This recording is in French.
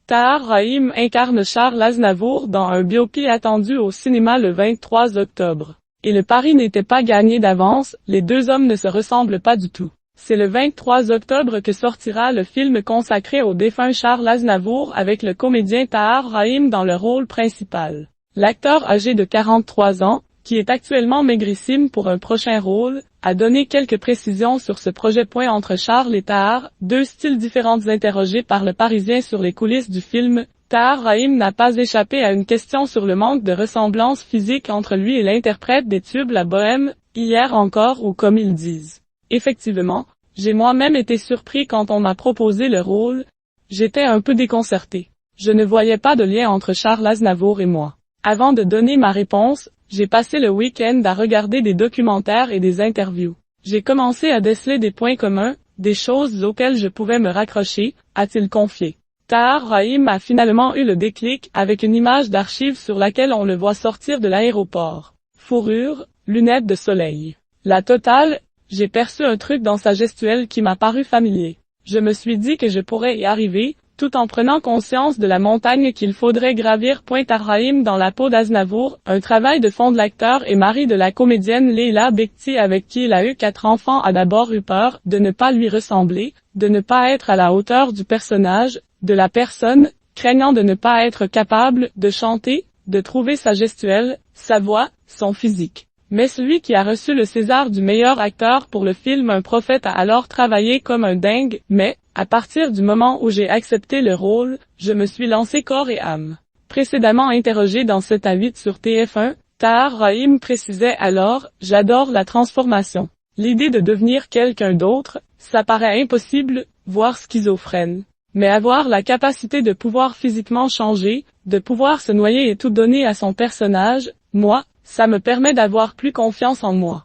Tahar Rahim incarne Charles Aznavour dans un biopic attendu au cinéma le 23 octobre. Et le pari n'était pas gagné d'avance, les deux hommes ne se ressemblent pas du tout. C'est le 23 octobre que sortira le film consacré au défunt Charles Aznavour avec le comédien Tahar Rahim dans le rôle principal. L'acteur âgé de 43 ans, qui est actuellement maigrissime pour un prochain rôle, a donné quelques précisions sur ce projet. Entre Charles et Tahar, deux styles différents interrogés par le Parisien sur les coulisses du film, Tahar Rahim n'a pas échappé à une question sur le manque de ressemblance physique entre lui et l'interprète des tubes La Bohème, Hier encore ou Comme ils disent. Effectivement, j'ai moi-même été surpris quand on m'a proposé le rôle. J'étais un peu déconcerté. Je ne voyais pas de lien entre Charles Aznavour et moi. Avant de donner ma réponse, j'ai passé le week-end à regarder des documentaires et des interviews. J'ai commencé à déceler des points communs, des choses auxquelles je pouvais me raccrocher, a-t-il confié. Tahar Rahim a finalement eu le déclic avec une image d'archive sur laquelle on le voit sortir de l'aéroport. Fourrure, lunettes de soleil. La totale, j'ai perçu un truc dans sa gestuelle qui m'a paru familier. Je me suis dit que je pourrais y arriver, tout en prenant conscience de la montagne qu'il faudrait gravir. Tahar Rahim dans la peau d'Aznavour, un travail de fond de l'acteur et mari de la comédienne Leila Bekti avec qui il a eu 4 enfants, a d'abord eu peur de ne pas lui ressembler, de ne pas être à la hauteur du personnage, de la personne, craignant de ne pas être capable de chanter, de trouver sa gestuelle, sa voix, son physique. Mais celui qui a reçu le César du meilleur acteur pour le film Un prophète a alors travaillé comme un dingue, mais, à partir du moment où j'ai accepté le rôle, je me suis lancé corps et âme. Précédemment interrogé dans 7 à 8 sur TF1, Tahar Rahim précisait alors « J'adore la transformation. L'idée de devenir quelqu'un d'autre, ça paraît impossible, voire schizophrène. Mais avoir la capacité de pouvoir physiquement changer, de pouvoir se noyer et tout donner à son personnage, moi, ça me permet d'avoir plus confiance en moi. »